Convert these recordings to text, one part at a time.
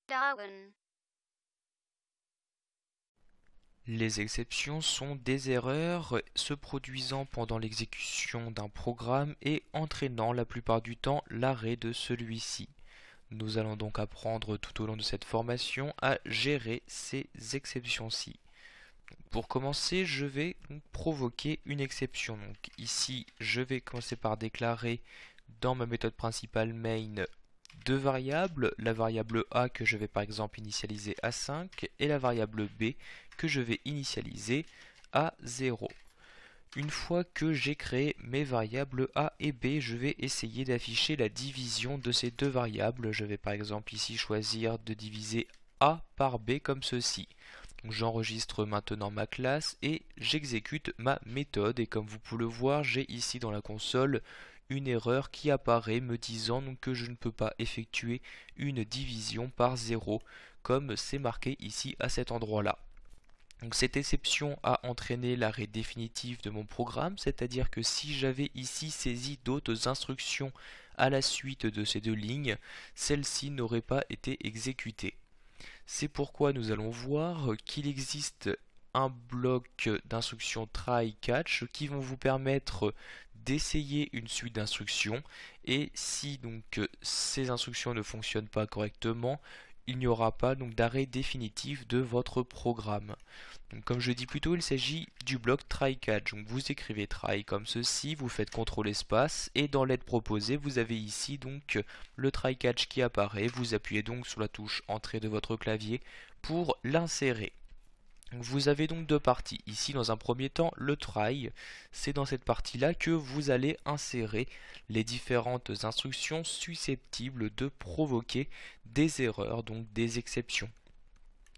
Darwin. Les exceptions sont des erreurs se produisant pendant l'exécution d'un programme et entraînant la plupart du temps l'arrêt de celui-ci. Nous allons donc apprendre tout au long de cette formation à gérer ces exceptions-ci. Pour commencer, je vais donc provoquer une exception. Donc ici, je vais commencer par déclarer dans ma méthode principale main deux variables, la variable a que je vais par exemple initialiser à 5 et la variable b que je vais initialiser à 0. Une fois que j'ai créé mes variables a et b, je vais essayer d'afficher la division de ces deux variables. Je vais par exemple ici choisir de diviser a par b comme ceci. J'enregistre maintenant ma classe et j'exécute ma méthode, et comme vous pouvez le voir, j'ai ici dans la console une erreur qui apparaît me disant donc que je ne peux pas effectuer une division par 0 comme c'est marqué ici à cet endroit-là. Donc cette exception a entraîné l'arrêt définitif de mon programme, c'est-à-dire que si j'avais ici saisi d'autres instructions à la suite de ces deux lignes, celles-ci n'auraient pas été exécutées. C'est pourquoi nous allons voir qu'il existe un bloc d'instructions try catch qui vont vous permettre d'essayer une suite d'instructions, et si donc ces instructions ne fonctionnent pas correctement, il n'y aura pas donc d'arrêt définitif de votre programme. Donc, comme je dis plus tôt, il s'agit du bloc try catch. Donc vous écrivez try comme ceci, vous faites CTRL espace et dans l'aide proposée, vous avez ici donc le try catch qui apparaît. Vous appuyez donc sur la touche entrée de votre clavier pour l'insérer. Vous avez donc deux parties. Ici, dans un premier temps, le try, c'est dans cette partie-là que vous allez insérer les différentes instructions susceptibles de provoquer des erreurs, donc des exceptions.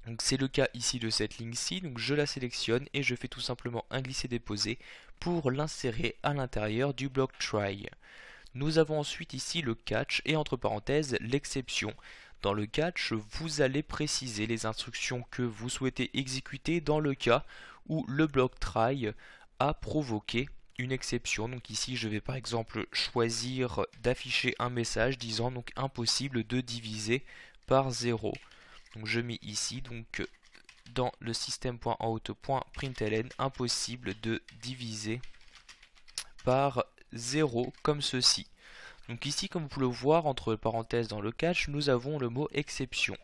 Donc c'est le cas ici de cette ligne-ci, donc je la sélectionne et je fais tout simplement un glisser-déposer pour l'insérer à l'intérieur du bloc try. Nous avons ensuite ici le catch et entre parenthèses l'exception. Dans le catch, vous allez préciser les instructions que vous souhaitez exécuter dans le cas où le bloc try a provoqué une exception. Donc ici, je vais par exemple choisir d'afficher un message disant donc impossible de diviser par 0. Donc je mets ici donc dans le système.out.println impossible de diviser par 0 comme ceci. Donc ici, comme vous pouvez le voir, entre parenthèses dans le catch, nous avons le mot exception.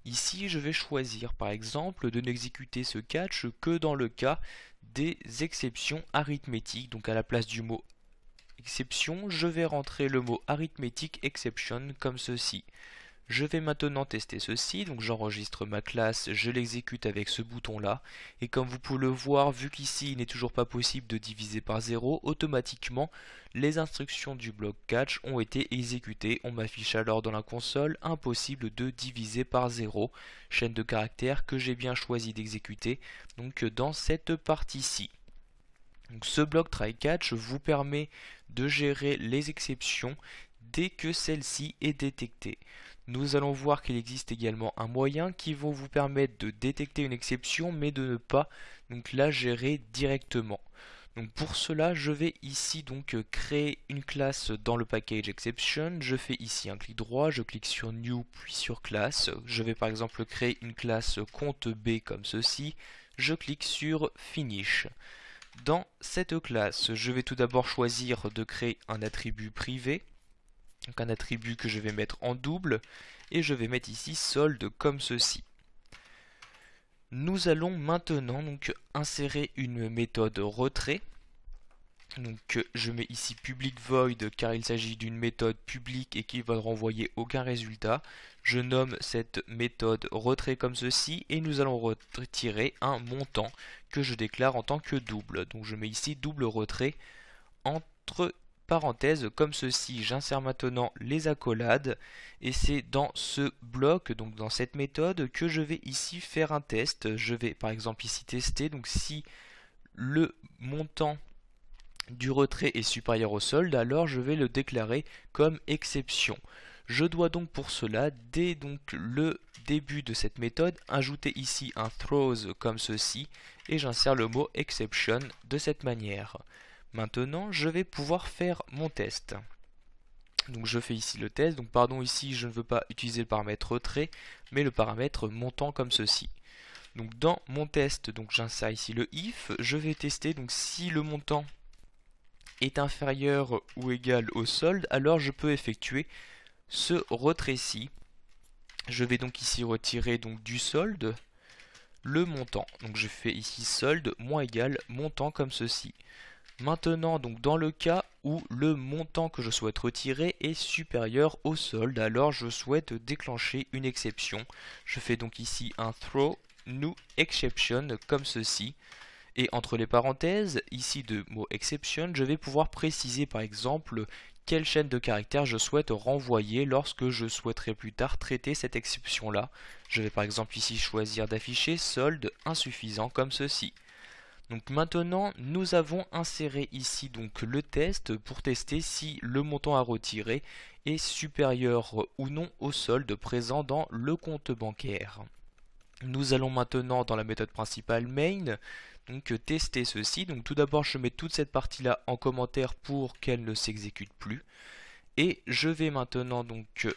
Ici, je vais choisir par exemple de n'exécuter ce catch que dans le cas des exceptions arithmétiques. Donc à la place du mot exception, je vais rentrer le mot arithmétique exception comme ceci. Je vais maintenant tester ceci, donc j'enregistre ma classe, je l'exécute avec ce bouton là, et comme vous pouvez le voir, vu qu'ici il n'est toujours pas possible de diviser par 0, automatiquement les instructions du bloc catch ont été exécutées. On m'affiche alors dans la console impossible de diviser par 0, chaîne de caractères que j'ai bien choisi d'exécuter donc dans cette partie-ci. Donc ce bloc try catch vous permet de gérer les exceptions dès que celle-ci est détectée. Nous allons voir qu'il existe également un moyen qui va vous permettre de détecter une exception mais de ne pas donc la gérer directement. Donc pour cela, je vais ici donc créer une classe dans le package exception. Je fais ici un clic droit, je clique sur new puis sur classe. Je vais par exemple créer une classe compte B comme ceci. Je clique sur finish. Dans cette classe, je vais tout d'abord choisir de créer un attribut privé. Donc un attribut que je vais mettre en double, et je vais mettre ici solde comme ceci. Nous allons maintenant donc insérer une méthode retrait. Donc je mets ici public void car il s'agit d'une méthode publique et qui va ne renvoyer aucun résultat. Je nomme cette méthode retrait comme ceci et nous allons retirer un montant que je déclare en tant que double. Donc je mets ici double retrait entre parenthèses comme ceci. J'insère maintenant les accolades et c'est dans ce bloc, donc dans cette méthode, que je vais ici faire un test. Je vais par exemple ici tester donc si le montant du retrait est supérieur au solde, alors je vais le déclarer comme exception. Je dois donc pour cela, dès donc le début de cette méthode, ajouter ici un throws comme ceci et j'insère le mot exception de cette manière. Maintenant, je vais pouvoir faire mon test. Donc je fais ici le test, donc pardon, ici je ne veux pas utiliser le paramètre retrait, mais le paramètre montant comme ceci. Donc dans mon test, donc j'insère ici le if, je vais tester donc si le montant est inférieur ou égal au solde, alors je peux effectuer ce retrait-ci. Je vais donc ici retirer donc du solde le montant. Donc je fais ici solde moins égal montant comme ceci. Maintenant, donc dans le cas où le montant que je souhaite retirer est supérieur au solde, alors je souhaite déclencher une exception. Je fais donc ici un throw new exception comme ceci. Et entre les parenthèses, ici de mot exception, je vais pouvoir préciser par exemple quelle chaîne de caractères je souhaite renvoyer lorsque je souhaiterai plus tard traiter cette exception-là. Je vais par exemple ici choisir d'afficher solde insuffisant comme ceci. Donc maintenant, nous avons inséré ici donc le test pour tester si le montant à retirer est supérieur ou non au solde présent dans le compte bancaire. Nous allons maintenant dans la méthode principale main donc tester ceci. Donc tout d'abord, je mets toute cette partie-là en commentaire pour qu'elle ne s'exécute plus. Et je vais maintenant donc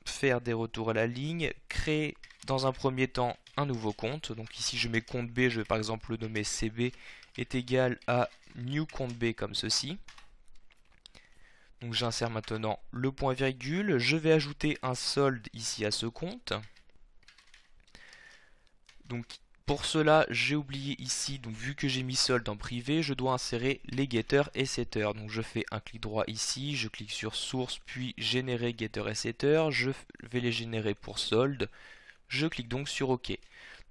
faire des retours à la ligne, créer dans un premier temps un nouveau compte. Donc ici je mets compte B, je vais par exemple le nommer CB est égal à new compte B comme ceci. Donc j'insère maintenant le point virgule, je vais ajouter un solde ici à ce compte. Donc pour cela, j'ai oublié ici, donc vu que j'ai mis solde en privé, je dois insérer les getters et setters. Donc je fais un clic droit ici, je clique sur source, puis générer getter et setter, je vais les générer pour solde. Je clique donc sur OK.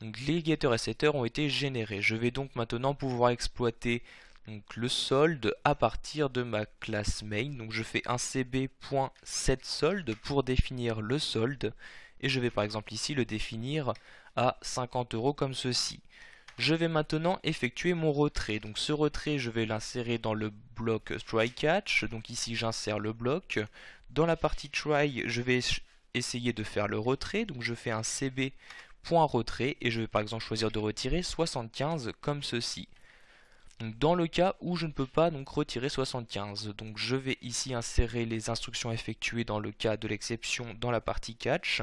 Donc les getters et setters ont été générés. Je vais donc maintenant pouvoir exploiter donc, le solde à partir de ma classe main. Donc je fais un cb.setSolde pour définir le solde. Et je vais par exemple ici le définir à 50 € comme ceci. Je vais maintenant effectuer mon retrait. Donc ce retrait, je vais l'insérer dans le bloc try catch. Donc ici j'insère le bloc. Dans la partie try, je vais essayer de faire le retrait. Donc je fais un cb.retrait et je vais par exemple choisir de retirer 75 comme ceci. Donc dans le cas où je ne peux pas donc retirer 75, donc je vais ici insérer les instructions effectuées dans le cas de l'exception dans la partie catch.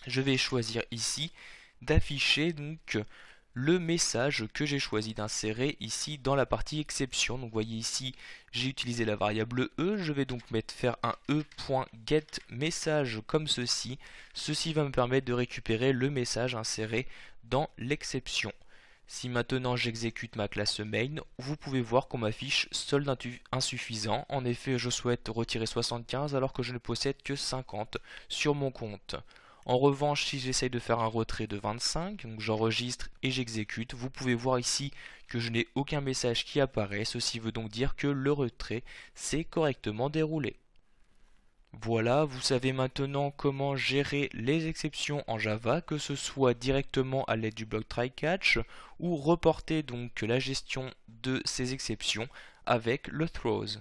Je vais choisir ici d'afficher donc le message que j'ai choisi d'insérer ici dans la partie exception. Donc vous voyez ici j'ai utilisé la variable e, je vais donc faire un e.getMessage comme ceci. Ceci va me permettre de récupérer le message inséré dans l'exception. Si maintenant j'exécute ma classe main, vous pouvez voir qu'on m'affiche solde insuffisant. En effet, je souhaite retirer 75 alors que je ne possède que 50 sur mon compte. En revanche, si j'essaye de faire un retrait de 25, donc j'enregistre et j'exécute, vous pouvez voir ici que je n'ai aucun message qui apparaît. Ceci veut donc dire que le retrait s'est correctement déroulé. Voilà, vous savez maintenant comment gérer les exceptions en Java, que ce soit directement à l'aide du bloc try-catch ou reporter donc la gestion de ces exceptions avec le throws.